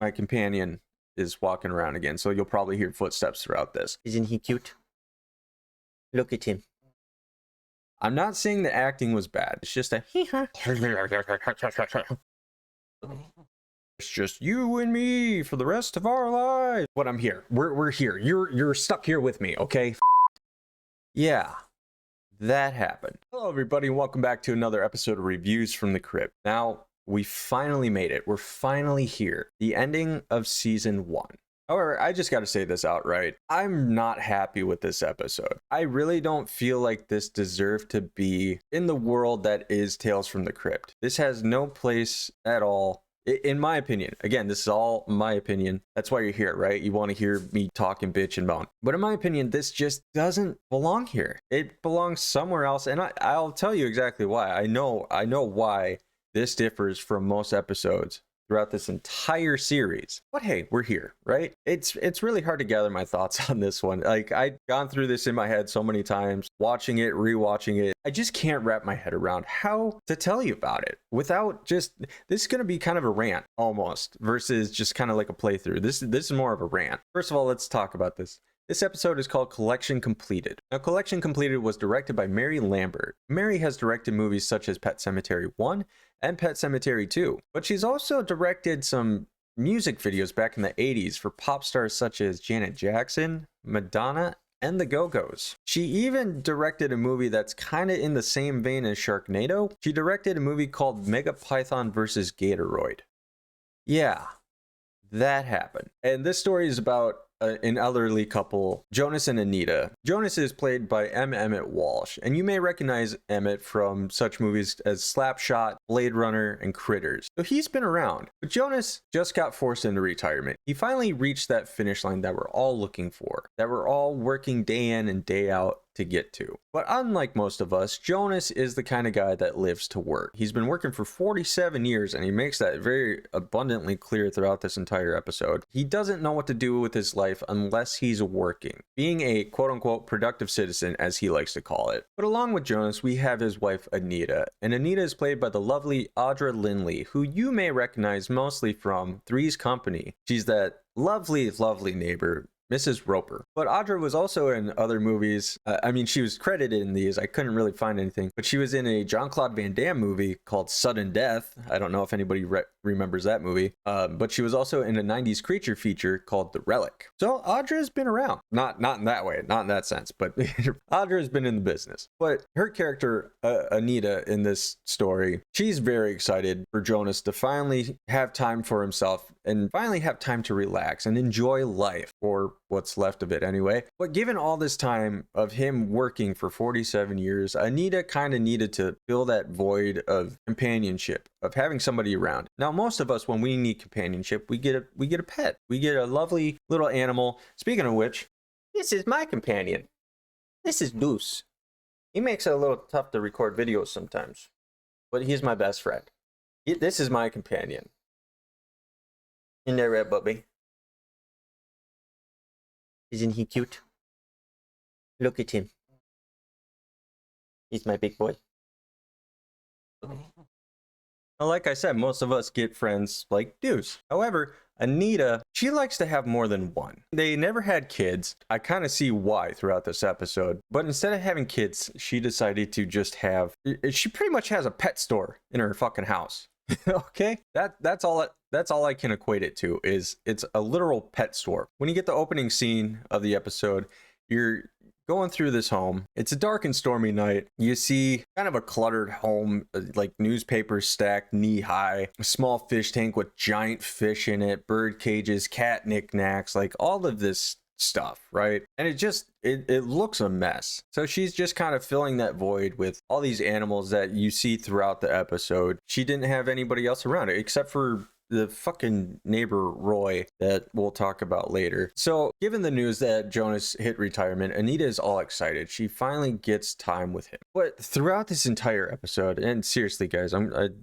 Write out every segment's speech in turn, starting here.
my companion is walking around again, so you'll probably hear footsteps throughout this. Isn't he cute? Look at him. I'm not saying the acting was bad. It's just a it's just you and me for the rest of our lives. But I'm here. We're here. You're stuck here with me, okay? Yeah. That happened. Hello everybody, and welcome back to another episode of Reviews from the Crypt. Now, we finally made it. We're finally here. The ending of season 1. However, I just got to say this outright. I'm not happy with this episode. I really don't feel like this deserved to be in the world that is Tales from the Crypt. This has no place at all, in my opinion. Again, this is all my opinion. That's why you're here, right? You want to hear me talk and bitch and moan. But in my opinion, this just doesn't belong here. It belongs somewhere else, and I'll tell you exactly why. I know why this differs from most episodes throughout this entire series. But hey, we're here, right? It's really hard to gather my thoughts on this one. Like, I've gone through this in my head so many times, watching it, rewatching it. I just can't wrap my head around how to tell you about it without just, this is going to be kind of a rant almost versus just kind of like a playthrough. This is more of a rant. First of all, let's talk about this. This episode is called Collection Completed. Now, Collection Completed was directed by Mary Lambert. Mary has directed movies such as Pet Sematary 1 and Pet Sematary 2, but she's also directed some music videos back in the 80s for pop stars such as Janet Jackson, Madonna, and the Go-Go's. She even directed a movie that's kind of in the same vein as Sharknado. She directed a movie called Mega Python vs. Gatoroid. Yeah, that happened. And this story is about an elderly couple, Jonas and Anita. Jonas is played by M. Emmett Walsh, and you may recognize Emmett from such movies as Slapshot, Blade Runner, and Critters. So he's been around, but Jonas just got forced into retirement. He finally reached that finish line that we're all looking for, that we're all working day in and day out to get to. But unlike most of us, Jonas is the kind of guy that lives to work. He's been working for 47 years, and he makes that very abundantly clear throughout this entire episode. He doesn't know what to do with his life unless he's working, being a quote-unquote productive citizen, as he likes to call it. But along with Jonas, we have his wife Anita, and Anita is played by the lovely Audra Lindley, who you may recognize mostly from Three's Company. She's that lovely neighbor, Mrs. Roper. But Audra was also in other movies. She was credited in these. I couldn't really find anything. But she was in a Jean-Claude Van Damme movie called Sudden Death. I don't know if anybody remembers that movie. But she was also in a 90s creature feature called The Relic. So Audra's been around. Not in that way, not in that sense. But Audra's been in the business. But her character, Anita, in this story, she's very excited for Jonas to finally have time for himself and finally have time to relax and enjoy life, or what's left of it anyway. But given all this time of him working for 47 years, Anita kind of needed to fill that void of companionship, of having somebody around. Now, most of us, when we need companionship, we get a pet. We get a lovely little animal. Speaking of which, this is my companion. This is Deuce. He makes it a little tough to record videos sometimes, but he's my best friend. This is my companion. In there, red Bubby. Isn't he cute? Look at him. He's my big boy. Well, like I said, most of us get friends like Deuce. However, Anita, she likes to have more than one. They never had kids. I kind of see why throughout this episode. But instead of having kids, she decided to just have... She pretty much has a pet store in her fucking house. Okay? That's all I can equate it to, is it's a literal pet store. When you get the opening scene of the episode, you're going through this home. It's a dark and stormy night. You see kind of a cluttered home, like newspapers stacked knee high, a small fish tank with giant fish in it, bird cages, cat knickknacks, like all of this stuff, right? And it looks a mess. So she's just kind of filling that void with all these animals that you see throughout the episode. She didn't have anybody else around it except for the fucking neighbor Roy that we'll talk about later. So given the news that Jonas hit retirement, Anita is all excited. She finally gets time with him. But throughout this entire episode, and seriously guys,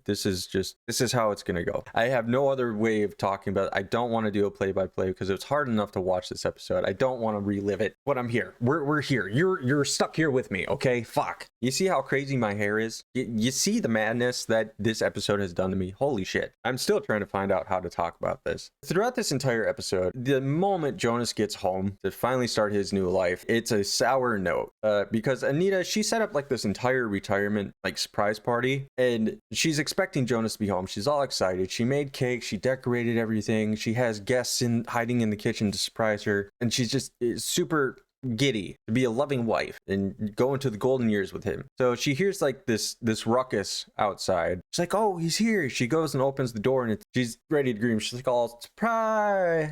this is how it's gonna go. I have no other way of talking about it. I don't want to do a play-by-play because it's hard enough to watch this episode. I don't want to relive it, but I'm here. We're here. You're stuck here with me, okay? Fuck. You see how crazy my hair is? You see the madness that this episode has done to me? Holy shit. I'm still trying to find find out how to talk about this. Throughout this entire episode, the moment Jonas gets home to finally start his new life, it's a sour note because Anita, she set up like this entire retirement like surprise party, and she's expecting Jonas to be home. She's all excited. She made cake. She decorated everything. She has guests hiding in the kitchen to surprise her, and she's just super giddy to be a loving wife and go into the golden years with him. So she hears like this ruckus outside. She's like, oh, he's here. She goes and opens the door, and she's ready to scream. She's like, oh, surprise.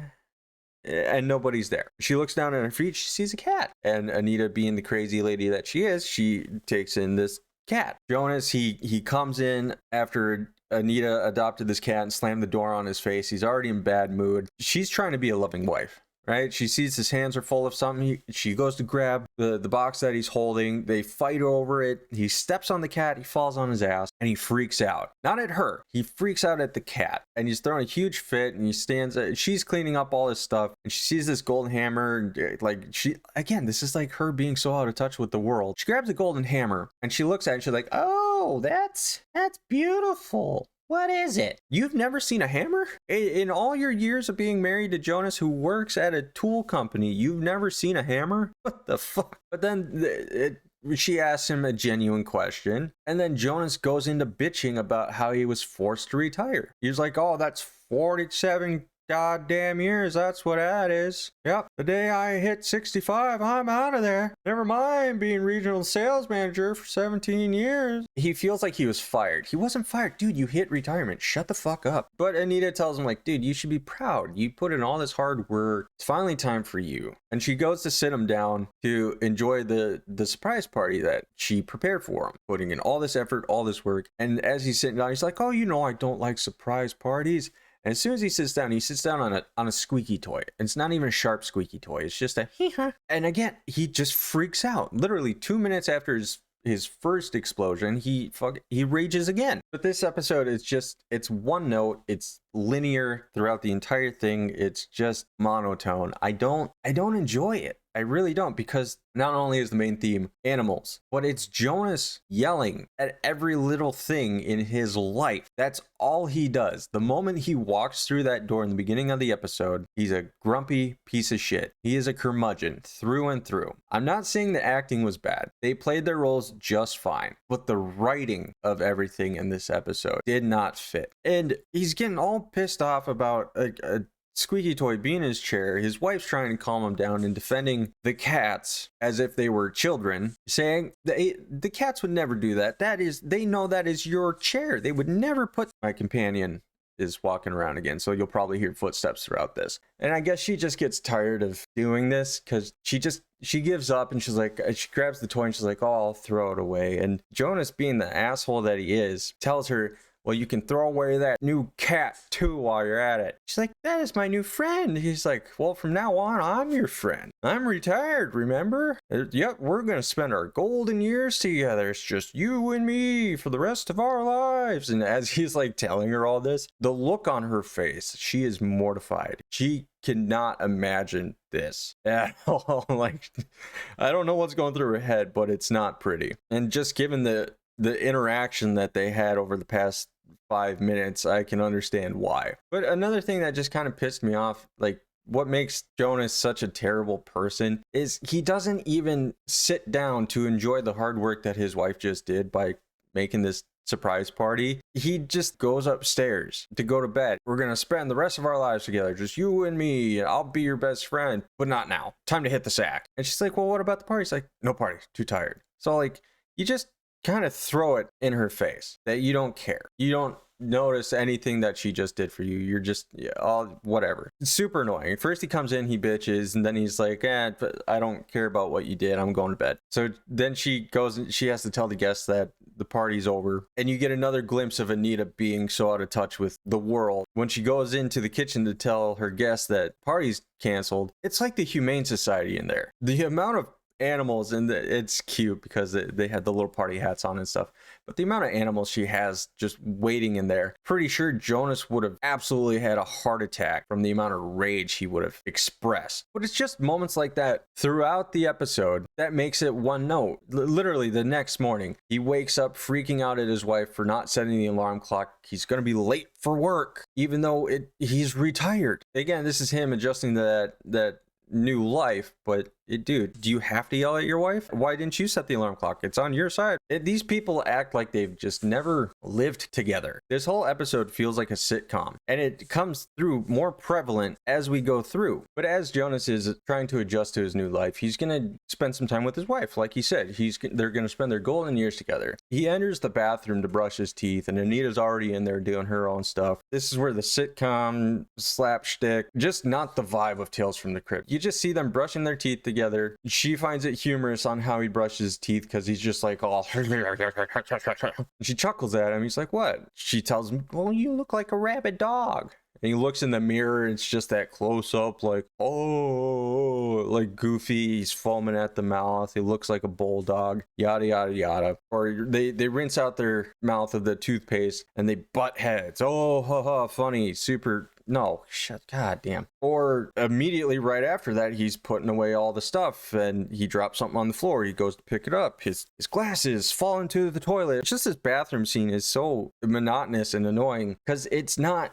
And nobody's there. She looks down at her feet. She sees a cat. And Anita, being the crazy lady that she is, she takes in this cat. Jonas, he comes in after Anita adopted this cat and slammed the door on his face. He's already in bad mood. She's trying to be a loving wife, right? She sees his hands are full of something. She goes to grab the box that he's holding. They fight over it. He steps on the cat. He falls on his ass and he freaks out. Not at her. He freaks out at the cat, and he's throwing a huge fit, and he stands. She's cleaning up all his stuff, and she sees this golden hammer. Like, this is like her being so out of touch with the world. She grabs the golden hammer and she looks at it and she's like, oh, that's beautiful. What is it? You've never seen a hammer? In all your years of being married to Jonas, who works at a tool company, you've never seen a hammer? What the fuck? But then she asks him a genuine question, and then Jonas goes into bitching about how he was forced to retire. He's like, oh, that's 47 goddamn years, that's what that is. Yep, the day I hit 65, I'm out of there. Never mind being regional sales manager for 17 years. He feels like he was fired. He wasn't fired. Dude, you hit retirement. Shut the fuck up. But Anita tells him, like, dude, you should be proud. You put in all this hard work. It's finally time for you. And she goes to sit him down to enjoy the surprise party that she prepared for him, putting in all this effort, all this work. And as he's sitting down, he's like, oh, I don't like surprise parties. And as soon as he sits down on a squeaky toy. It's not even a sharp squeaky toy. It's just a hee-haw. And again, he just freaks out. Literally 2 minutes after his first explosion, he rages again. But this episode is it's one note. It's linear throughout the entire thing. It's just monotone. I don't enjoy it. I really don't, because not only is the main theme animals, but it's Jonas yelling at every little thing in his life. That's all he does. The moment he walks through that door in the beginning of the episode, he's a grumpy piece of shit. He is a curmudgeon through and through. I'm not saying the acting was bad. They played their roles just fine, but the writing of everything in this episode did not fit. And he's getting all pissed off about a squeaky toy being in his chair. His wife's trying to calm him down and defending the cats as if they were children, saying the cats would never do that. They know that is your chair. They would never put. My companion is walking around again, so you'll probably hear footsteps throughout this. And I guess she just gets tired of doing this, because she gives up, and she's like, she grabs the toy and she's like, oh, I'll throw it away. And Jonas, being the asshole that he is, tells her, well, you can throw away that new cat too while you're at it. She's like, that is my new friend. He's like, well, from now on, I'm your friend. I'm retired, remember? Yep, we're going to spend our golden years together. It's just you and me for the rest of our lives. And as he's like telling her all this, the look on her face, she is mortified. She cannot imagine this at all. Like, I don't know what's going through her head, but it's not pretty. And just given the interaction that they had over the past 5 minutes, I can understand why. But another thing that just kind of pissed me off, like what makes Jonas such a terrible person, is he doesn't even sit down to enjoy the hard work that his wife just did by making this surprise party. He just goes upstairs to go to bed. We're gonna spend the rest of our lives together, just you and me. I'll be your best friend, but not now. Time to hit the sack. And she's like, well, what about the party? He's like, no party, too tired. So like, you just kind of throw it in her face that you don't care. You don't notice anything that she just did for you. You're just, whatever. It's super annoying. First he comes in, he bitches, and then he's like, but I don't care about what you did. I'm going to bed. So then she goes and she has to tell the guests that the party's over. And you get another glimpse of Anita being so out of touch with the world. When she goes into the kitchen to tell her guests that party's canceled, it's like the Humane Society in there. The amount of animals, and it's cute because they had the little party hats on and stuff. But the amount of animals she has just waiting in there, pretty sure Jonas would have absolutely had a heart attack from the amount of rage he would have expressed. But it's just moments like that throughout the episode that makes it one note. Literally the next morning, he wakes up freaking out at his wife for not setting the alarm clock. He's going to be late for work, even though he's retired. Again, this is him adjusting to that new life, but dude, do you have to yell at your wife? Why didn't you set the alarm clock? It's on your side. These people act like they've just never lived together. This whole episode feels like a sitcom, and it comes through more prevalent as we go through. But as Jonas is trying to adjust to his new life, he's gonna spend some time with his wife. Like he said, they're gonna spend their golden years together. He enters the bathroom to brush his teeth, and Anita's already in there doing her own stuff. This is where the sitcom slapstick, just not the vibe of Tales from the Crypt. You just see them brushing their teeth together. She finds it humorous on how he brushes his teeth because he's just like all she chuckles at him. He's like, what? She tells him, well, you look like a rabid dog. And he looks in the mirror, and it's just that close up, like, oh, like Goofy. He's foaming at the mouth. He looks like a bulldog, yada, yada, yada. Or they rinse out their mouth of the toothpaste and they butt heads. Oh, haha, funny, super. No, shut, god damn. Or immediately right after that, he's putting away all the stuff and he drops something on the floor. He goes to pick it up. His glasses fall into the toilet. It's just this bathroom scene is so monotonous and annoying because it's not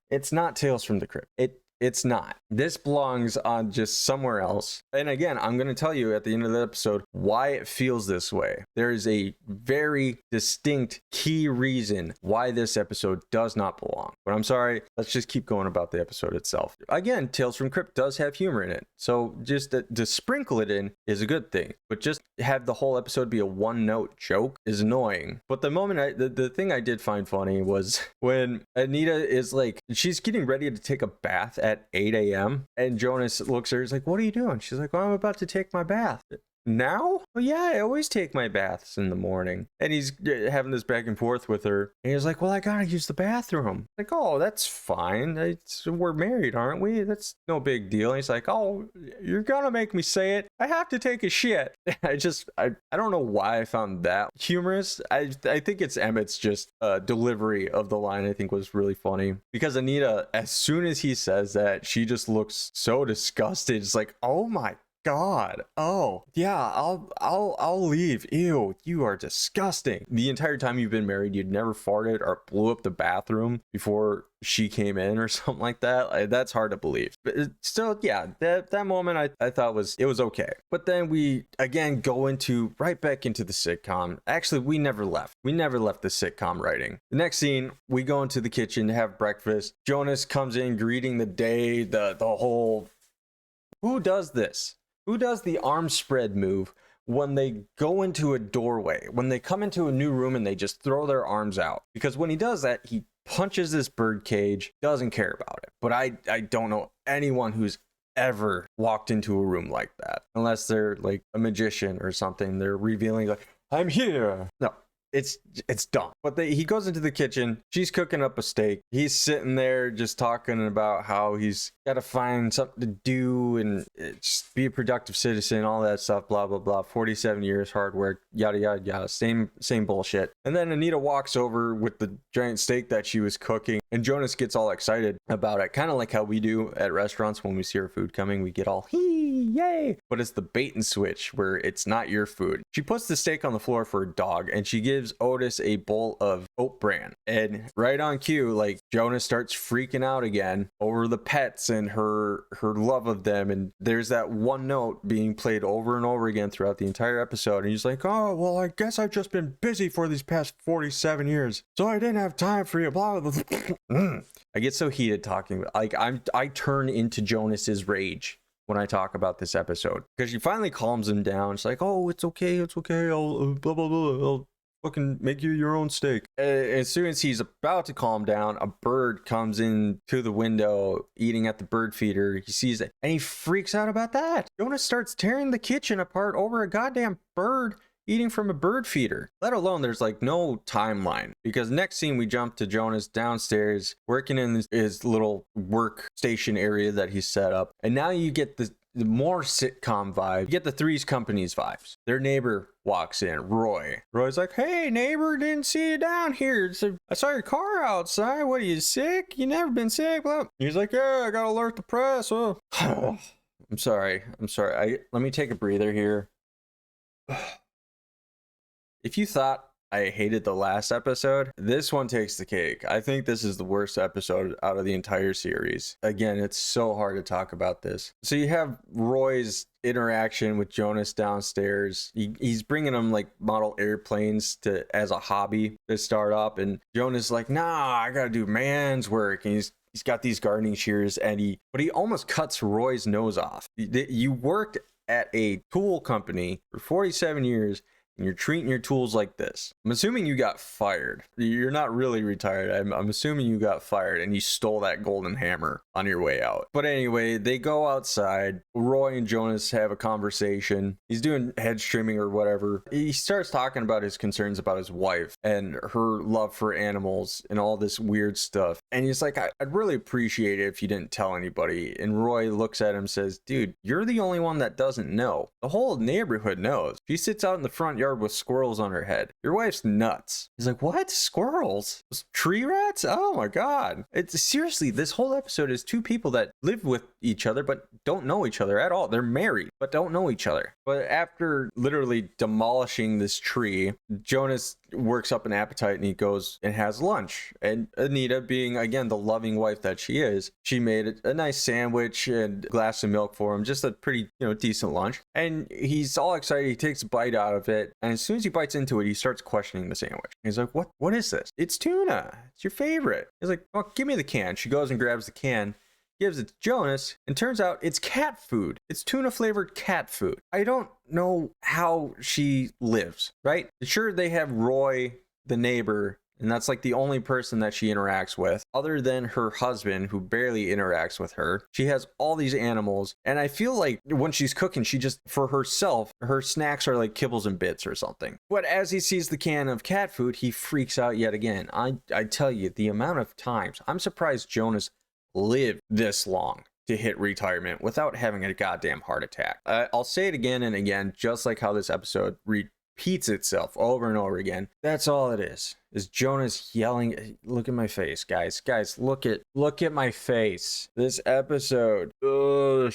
Tales from the Crypt. It's not. This belongs on just somewhere else. And again, I'm going to tell you at the end of the episode why it feels this way. There is a very distinct key reason why this episode does not belong. But I'm sorry, let's just keep going about the episode itself. Again, Tales from Crypt does have humor in it. So just to sprinkle it in is a good thing. But just have the whole episode be a one-note joke is annoying. But the thing I did find funny was when Anita is like, she's getting ready to take a bath at 8 a.m. and Jonas looks at her, he's like, what are you doing? She's like, well, I'm about to take my bath. Now? Well, yeah, I always take my baths in the morning. And he's having this back and forth with her. And he's like, well, I gotta use the bathroom. Like, oh, that's fine. We're married, aren't we? That's no big deal. And he's like, oh, you're gonna make me say it. I have to take a shit. I don't know why I found that humorous. I think it's Emmett's just delivery of the line I think was really funny. Because Anita, as soon as he says that, she just looks so disgusted. It's like, oh my God. Oh, yeah, I'll leave. Ew, you are disgusting. The entire time you've been married, you'd never farted or blew up the bathroom before she came in or something like that. That's hard to believe. But still, yeah, that moment I thought was okay. But then we again go right back into the sitcom. Actually, we never left the sitcom writing. The next scene, we go into the kitchen to have breakfast. Jonas comes in greeting the day, the whole, who does this? Who does the arm spread move when they go into a doorway, when they come into a new room and they just throw their arms out? Because when he does that, he punches this bird cage, doesn't care about it. But I don't know anyone who's ever walked into a room like that, unless they're like a magician or something. They're revealing like, I'm here. No. It's dumb. But he goes into the kitchen. She's cooking up a steak. He's sitting there just talking about how he's got to find something to do and just be a productive citizen, all that stuff, blah, blah, blah. 47 years, hard work, yada, yada, yada. Same bullshit. And then Anita walks over with the giant steak that she was cooking, and Jonas gets all excited about it. Kind of like how we do at restaurants when we see our food coming. We get all, yay. But it's the bait and switch where it's not your food. She puts the steak on the floor for a dog, and she gives Otis a bowl of oat bran. And right on cue, like, Jonas starts freaking out again over the pets and her love of them. And there's that one note being played over and over again throughout the entire episode. And he's like, oh, well, I guess I've just been busy for these past 47 years, so I didn't have time for you, blah, blah, blah. I get so heated talking. Like, I turn into Jonas's rage when I talk about this episode, because she finally calms him down. She's like, oh, it's okay, I'll blah, blah, blah, I'll fucking make you your own steak. As soon as he's about to calm down, a bird comes in to the window eating at the bird feeder. He sees it and he freaks out about that. Jonas starts tearing the kitchen apart over a goddamn bird eating from a bird feeder. Let alone there's like no timeline, because next scene we jump to Jonas downstairs working in his little workstation area that he's set up, and now you get more sitcom vibe. You get the Three's Company's vibes. Their neighbor walks in, Roy. Roy's like, hey, neighbor, didn't see you down here. I saw your car outside. What, are you sick? You never been sick? Blah. He's like, yeah, I gotta alert the press. Oh. I'm sorry. Let me take a breather here. If you thought I hated the last episode, this one takes the cake. I think this is the worst episode out of the entire series. Again, it's so hard to talk about this. So you have Roy's interaction with Jonas downstairs. He's bringing him like model airplanes as a hobby to start up, and Jonas is like, nah, I gotta do man's work. And he's got these gardening shears, but he almost cuts Roy's nose off. You worked at a tool company for 47 years, and you're treating your tools like this. I'm assuming you got fired. You're not really retired. I'm assuming you got fired and you stole that golden hammer on your way out. But anyway, they go outside. Roy and Jonas have a conversation. He's doing head trimming or whatever. He starts talking about his concerns about his wife and her love for animals and all this weird stuff. And he's like, I'd really appreciate it if you didn't tell anybody. And Roy looks at him and says, dude, you're the only one that doesn't know. The whole neighborhood knows. She sits out in the front yard with squirrels on her head. Your wife's nuts. He's like, what? Squirrels? Tree rats? Oh my God. It's seriously, this whole episode is two people that live with each other but don't know each other at all. They're married but don't know each other. But after literally demolishing this tree, Jonas works up an appetite and he goes and has lunch. And Anita, being again the loving wife that she is, she made a nice sandwich and a glass of milk for him, just a pretty decent lunch. And he's all excited. He takes a bite out of it, and as soon as he bites into it, he starts questioning the sandwich. He's like, what is this? It's tuna. It's your favorite. He's like, well, give me the can. She goes and grabs the can, gives it to Jonas, and turns out it's cat food. It's tuna flavored cat food. I don't know how she lives, right? Sure, they have Roy, the neighbor, and that's like the only person that she interacts with other than her husband, who barely interacts with her. She has all these animals, and I feel like when she's cooking, she just, for herself, her snacks are like kibbles and bits or something. But as he sees the can of cat food, he freaks out yet again. I tell you, the amount of times, I'm surprised Jonas lived this long to hit retirement without having a goddamn heart attack. I'll say it again and again, just like how this episode repeats itself over and over again. That's all it is Jonas yelling. Look at my face, guys, look at my face. This episode. But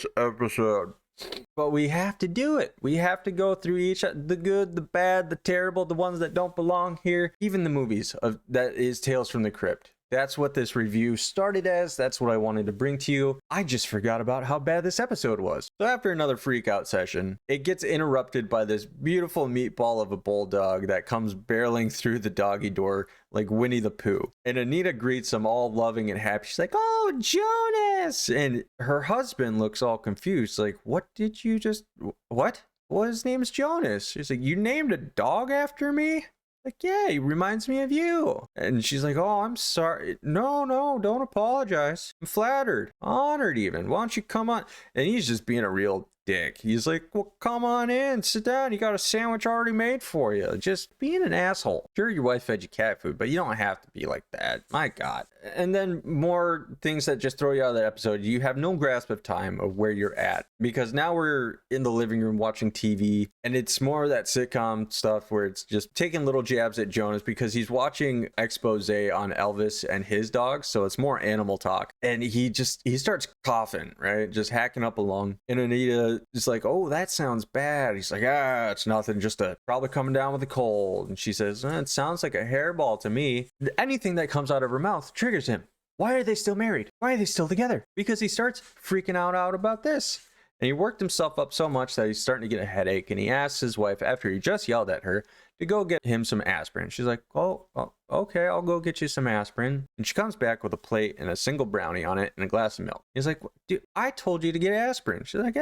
we have to do it. We have to go through each, the good, the bad, the terrible, the ones that don't belong here, even the movies that is Tales from the Crypt. That's what this review started as. That's what I wanted to bring to you. I just forgot about how bad this episode was. So after another freak out session, it gets interrupted by this beautiful meatball of a bulldog that comes barreling through the doggy door like Winnie the Pooh. And Anita greets him all loving and happy. She's like, oh, Jonas! And her husband looks all confused. Like, what did you just... What? Well, his name's Jonas. She's like, you named a dog after me? Like, yeah, he reminds me of you. And she's like, oh, I'm sorry. No, don't apologize. I'm flattered, honored even. Why don't you come on? And he's just being a real dick. He's like, well, come on in, sit down. You got a sandwich already made for you. Just being an asshole. Sure, your wife fed you cat food, but you don't have to be like that. My God. And then more things that just throw you out of that episode. You have no grasp of time of where you're at, because now we're in the living room watching TV, and it's more of that sitcom stuff where it's just taking little jabs at Jonas because he's watching expose on Elvis and his dogs. So it's more animal talk, and he starts coughing, right? Just hacking up a lung. And Anita is like, oh, that sounds bad. He's like, it's nothing, just probably coming down with a cold. And she says, it sounds like a hairball to me. Anything that comes out of her mouth triggers him. Why are they still married? Why are they still together? Because he starts freaking out about this. And he worked himself up so much that he's starting to get a headache. And he asks his wife, after he just yelled at her, to go get him some aspirin. She's like, oh, okay, I'll go get you some aspirin. And she comes back with a plate and a single brownie on it and a glass of milk. He's like, dude, I told you to get aspirin. She's like,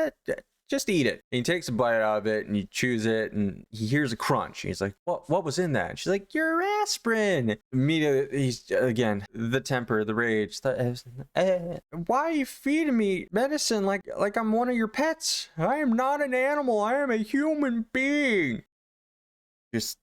just eat it. And he takes a bite out of it and he chews it and he hears a crunch. He's like, what was in that? And she's like, your aspirin. Immediately, he's, again, the temper, the rage. Why are you feeding me medicine like I'm one of your pets? I am not an animal. I am a human being. Just...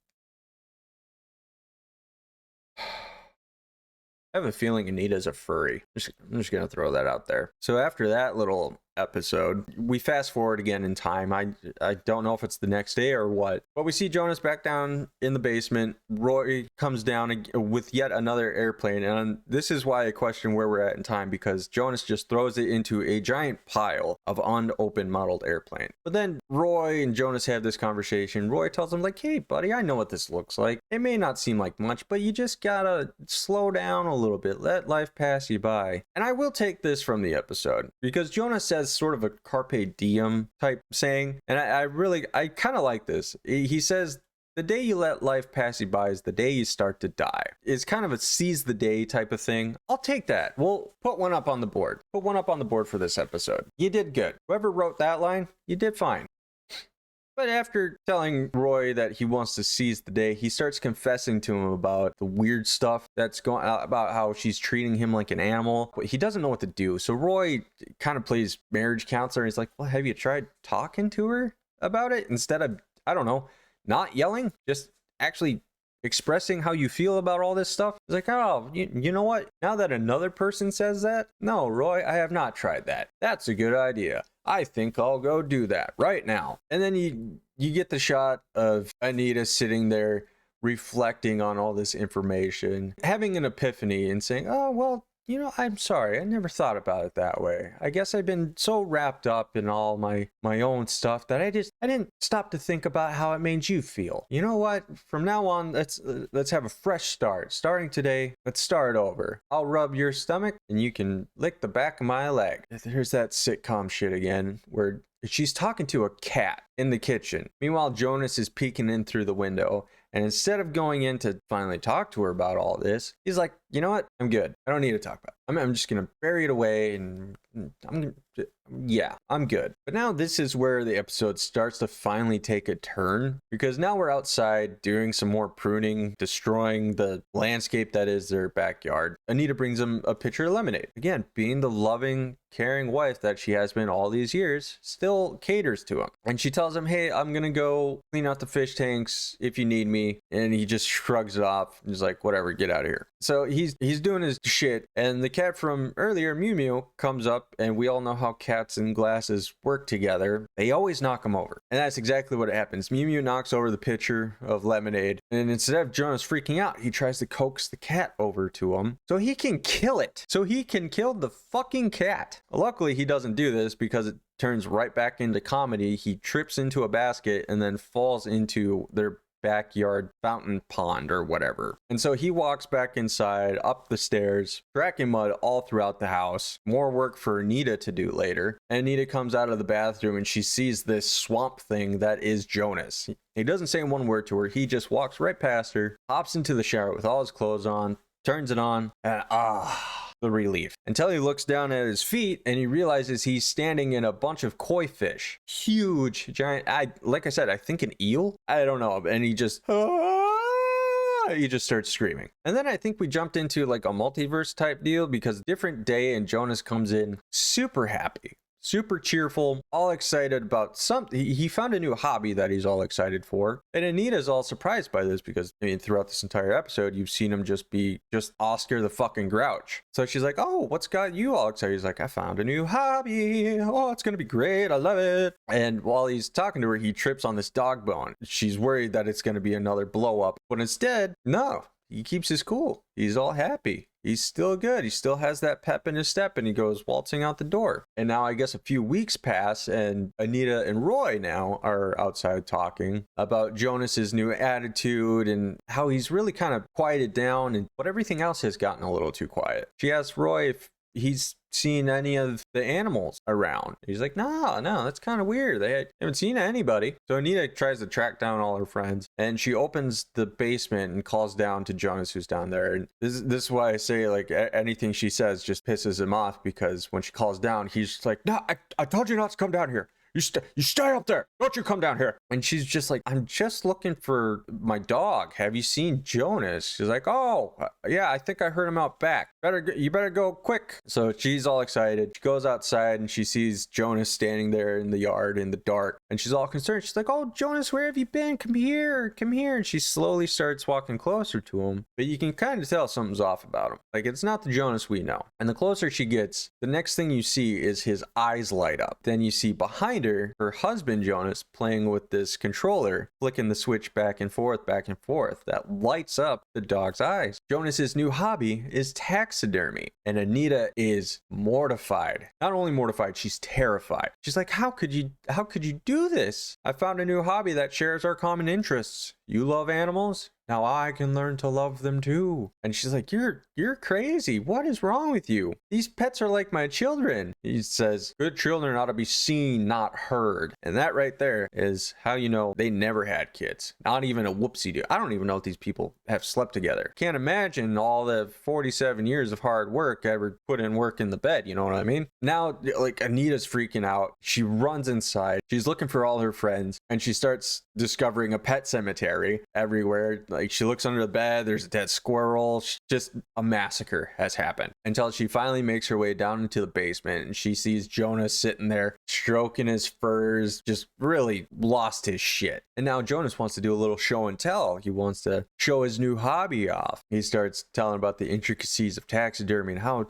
I have a feeling Anita's a furry. I'm just going to throw that out there. So after that little episode. We fast forward again in time. I don't know if it's the next day or what, but we see Jonas back down in the basement. Roy comes down with yet another airplane, and this is why I question where we're at in time, because Jonas just throws it into a giant pile of unopened modeled airplane. But then Roy and Jonas have this conversation. Roy tells him, like, hey buddy, I know what this looks like. It may not seem like much, but you just gotta slow down a little bit, let life pass you by. And I will take this from the episode, because Jonas says sort of a carpe diem type saying, and I kind of like this. He says, the day you let life pass you by is the day you start to die. It's kind of a seize the day type of thing. I'll take that. We'll put one up on the board. Put one up on the board for this episode. You did good. Whoever wrote that line, you did fine. But after telling Roy that he wants to seize the day, he starts confessing to him about the weird stuff that's going on, about how she's treating him like an animal. But he doesn't know what to do. So Roy kind of plays marriage counselor. He's like, well, have you tried talking to her about it? Instead of, I don't know, not yelling, just actually expressing how you feel about all this stuff. He's like, oh, you know what? Now that another person says that, no, Roy, I have not tried that. That's a good idea. I think I'll go do that right now. And then you get the shot of Anita sitting there reflecting on all this information, having an epiphany and saying, oh, well, you know, I'm sorry. I never thought about it that way. I guess I've been so wrapped up in all my own stuff that I didn't stop to think about how it made you feel. You know what? From now on, let's have a fresh start. Starting today, let's start over. I'll rub your stomach and you can lick the back of my leg. There's that sitcom shit again where she's talking to a cat in the kitchen. Meanwhile, Jonas is peeking in through the window. And instead of going in to finally talk to her about all this, he's like, you know what? I'm good. I don't need to talk about it. I'm just going to bury it away and I'm good. But now this is where the episode starts to finally take a turn, because now we're outside doing some more pruning, destroying the landscape that is their backyard. Anita brings him a pitcher of lemonade. Again, being the loving, caring wife that she has been all these years, still caters to him. And she tells him, hey, I'm gonna go clean out the fish tanks if you need me. And he just shrugs it off. He's like, whatever, get out of here. So he's doing his shit, and the cat from earlier, Mew Mew, comes up, and we all know how cats and glasses work together. They always knock him over, and that's exactly what happens. Mew Mew knocks over the pitcher of lemonade, and instead of Jonas freaking out, he tries to coax the cat over to him so he can kill it. So he can kill the fucking cat. Luckily, he doesn't do this because it turns right back into comedy. He trips into a basket and then falls into their backyard fountain pond or whatever. And so he walks back inside, up the stairs, tracking mud all throughout the house. More work for Anita to do later. And Anita comes out of the bathroom and she sees this swamp thing that is Jonas. He doesn't say one word to her. He just walks right past her, hops into the shower with all his clothes on, turns it on, and the relief. Until he looks down at his feet and he realizes he's standing in a bunch of koi fish. Huge, giant, like I said, I think an eel? I don't know. And he just starts screaming. And then I think we jumped into like a multiverse type deal, because different day and Jonas comes in super happy, super cheerful, all excited about something. He found a new hobby that he's all excited for. And Anita's all surprised by this because, I mean, throughout this entire episode, you've seen him just be Oscar the fucking Grouch. So she's like, oh, what's got you all excited? He's like, I found a new hobby. Oh, it's going to be great. I love it. And while he's talking to her, he trips on this dog bone. She's worried that it's going to be another blow up. But instead, no, he keeps his cool. He's all happy. He's still good. He still has that pep in his step, and he goes waltzing out the door. And now I guess a few weeks pass, and Anita and Roy now are outside talking about Jonas's new attitude and how he's really kind of quieted down, and but everything else has gotten a little too quiet. She asks Roy if he's seen any of the animals around. He's like, no, that's kind of weird. They haven't seen anybody. So Anita tries to track down all her friends, and she opens the basement and calls down to Jonas, who's down there. And this is why I say, like, anything she says just pisses him off, because when she calls down, he's just like, no, I told you not to come down here. you stay up there. Don't you come down here. And she's just like, I'm just looking for my dog. Have you seen Jonas? She's like, oh, yeah, I think I heard him out back. You better go quick. So she's all excited. She goes outside and she sees Jonas standing there in the yard in the dark. And she's all concerned. She's like, oh, Jonas, where have you been? Come here. Come here. And she slowly starts walking closer to him. But you can kind of tell something's off about him. Like, it's not the Jonas we know. And the closer she gets, the next thing you see is his eyes light up. Then you see behind her husband, Jonas, playing with this controller, flicking the switch back and forth, that lights up the dog's eyes. Jonas's new hobby is taxidermy. And Anita is mortified. Not only mortified, she's terrified. She's like, how could you do this? I found a new hobby that shares our common interests. You love animals? Now I can learn to love them too. And she's like, you're crazy. What is wrong with you? These pets are like my children. He says, good children ought to be seen, not heard. And that right there is how you know they never had kids. Not even a whoopsie do. I don't even know if these people have slept together. Can't imagine all the 47 years of hard work ever put in work in the bed. You know what I mean? Now, like, Anita's freaking out. She runs inside. She's looking for all her friends and she starts discovering a pet cemetery everywhere. Like, she looks under the bed, there's a dead squirrel. Just a massacre has happened until she finally makes her way down into the basement and she sees Jonas sitting there stroking his furs, just really lost his shit. And now Jonas wants to do a little show and tell. He wants to show his new hobby off. He starts telling about the intricacies of taxidermy and how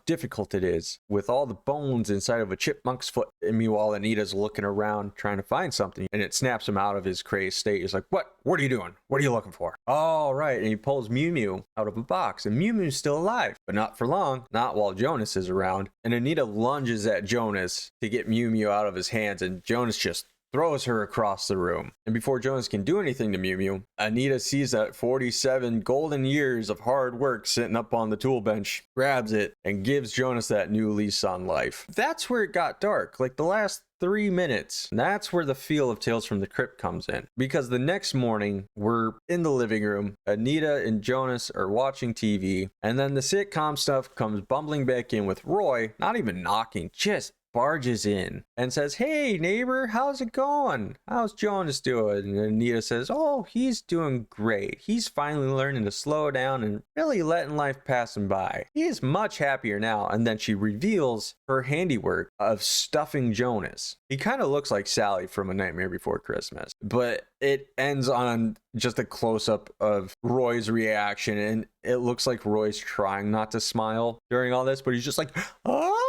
difficult it is with all the bones inside of a chipmunk's foot. And meanwhile, Anita's looking around trying to find something and it snaps him out of his crazed state. He's like, what are you doing? What are you looking for? Oh, right. And he pulls Mew Mew out of a box and Mew Mew's still alive, but not for long. Not while Jonas is around. And Anita lunges at Jonas to get Mew Mew out of his hands and Jonas just throws her across the room. And before Jonas can do anything to Mew Mew, Anita sees that 47 golden years of hard work sitting up on the tool bench, grabs it, and gives Jonas that new lease on life. That's where it got dark. Like the last 3 minutes. That's where the feel of Tales from the Crypt comes in. Because the next morning, we're in the living room. Anita and Jonas are watching TV. And then the sitcom stuff comes bumbling back in with Roy, not even knocking, just barges in and says, hey neighbor, how's it going? How's Jonas doing? And Anita says, oh, he's doing great. He's finally learning to slow down and really letting life pass him by. He is much happier now. And then she reveals her handiwork of stuffing Jonas. He kind of looks like Sally from A Nightmare Before Christmas, but it ends on just a close-up of Roy's reaction, and it looks like Roy's trying not to smile during all this, but he's just like, oh,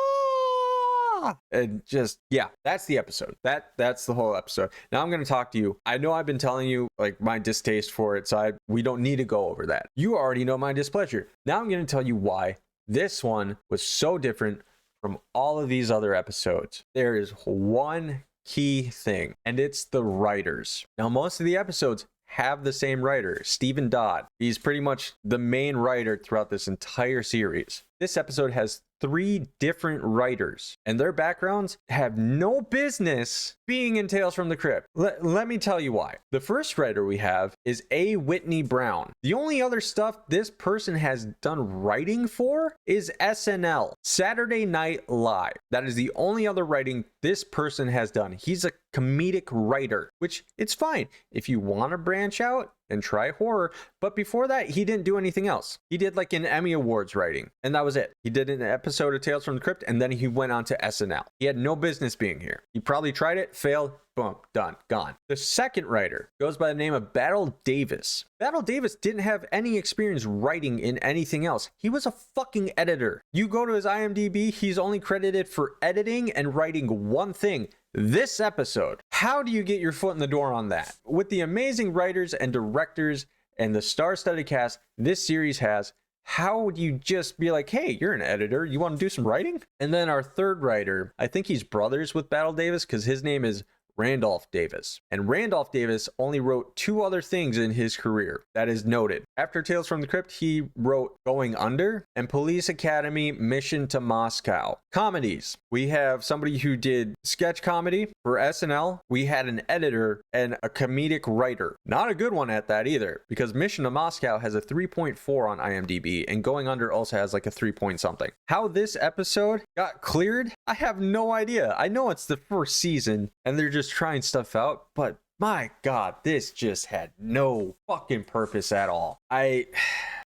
and just, yeah, that's the episode. That's the whole episode. Now I'm going to talk to you. I know I've been telling you like my distaste for it, so we don't need to go over that. You already know my displeasure. Now I'm going to tell you why this one was so different from all of these other episodes. There is one key thing, and it's the writers. Now, most of the episodes have the same writer, Stephen Dodd. He's pretty much the main writer throughout this entire series. This episode has 3 different writers, and their backgrounds have no business being in Tales from the Crypt. Let me tell you why. The first writer we have is A. Whitney Brown. The only other stuff this person has done writing for is SNL, Saturday Night Live. That is the only other writing this person has done. He's a comedic writer, which it's fine if you want to branch out and try horror. But before that, he didn't do anything else. He did like an Emmy Awards writing, and that was it. He did an episode of Tales from the Crypt, and then he went on to SNL. He had no business being here. He probably tried it, failed, boom, done, gone. The second writer goes by the name of Battle Davis. Battle Davis didn't have any experience writing in anything else. He was a fucking editor. You go to his IMDb, he's only credited for editing and writing one thing: this episode. How do you get your foot in the door on that? With the amazing writers and directors and the star-studded cast this series has, how would you just be like, hey, you're an editor, you want to do some writing? And then our third writer, I think he's brothers with Battle Davis because his name is Randolph Davis. And Randolph Davis only wrote 2 other things in his career that is noted. After Tales from the Crypt, he wrote Going Under and Police Academy Mission to Moscow. Comedies. We have somebody who did sketch comedy for SNL. We had an editor and a comedic writer. Not a good one at that either, because Mission to Moscow has a 3.4 on IMDb and Going Under also has like a 3 point something. How this episode got cleared, I have no idea. I know it's the first season and they're just trying stuff out, but my God, this just had no fucking purpose at all. I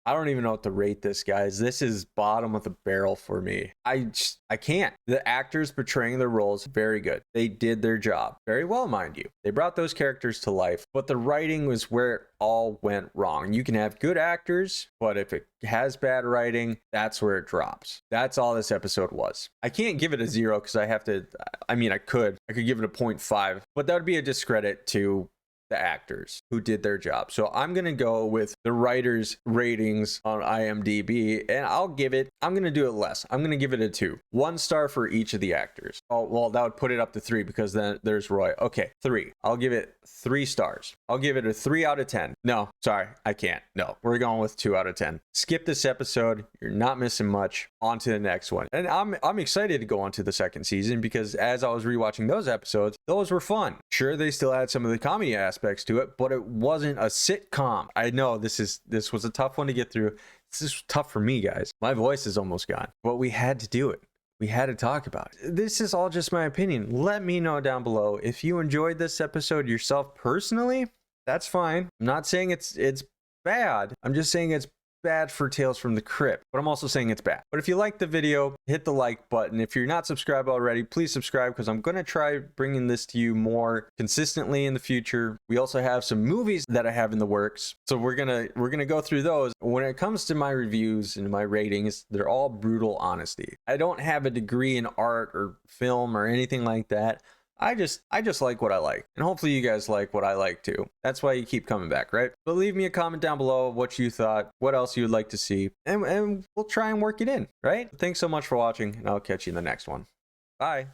don't even know what to rate this, guys. This is bottom of the barrel for me. I can't. The actors portraying their roles, very good. They did their job very well, mind you. They brought those characters to life, but the writing was where it all went wrong. You can have good actors, but if it has bad writing, that's where it drops. That's all this episode was. I can't give it a 0 because I could give it a 0.5, but that would be a discredit to the actors who did their job. So I'm going to go with the writers' ratings on IMDb, and I'm going to do it less. I'm going to give it a 2. 1 star for each of the actors. Oh, well, that would put it up to 3 because then there's Roy. Okay, 3. I'll give it 3 stars. I'll give it a 3 out of 10. No, sorry, I can't. No, we're going with 2 out of 10. Skip this episode. You're not missing much. On to the next one. And I'm excited to go on to the second season because as I was rewatching those episodes, those were fun. Sure, they still had some of the comedy aspects to it, but it wasn't a sitcom. I know this was a tough one to get through. This is tough for me, guys. My voice is almost gone, but we had to do it. We had to talk about it. This is all just my opinion. Let me know down below if you enjoyed this episode yourself personally. That's fine. I'm not saying it's bad. I'm just saying it's bad for Tales from the Crypt, but I'm also saying it's bad. But if you like the video, hit the like button. If you're not subscribed already, please subscribe because I'm going to try bringing this to you more consistently in the future. We also have some movies that I have in the works, so we're going to go through those. When it comes to my reviews and my ratings, they're all brutal honesty. I don't have a degree in art or film or anything like that. I just like what I like, and hopefully you guys like what I like too. That's why you keep coming back, right? But leave me a comment down below what you thought, what else you would like to see, and we'll try and work it in, right? Thanks so much for watching, and I'll catch you in the next one. Bye.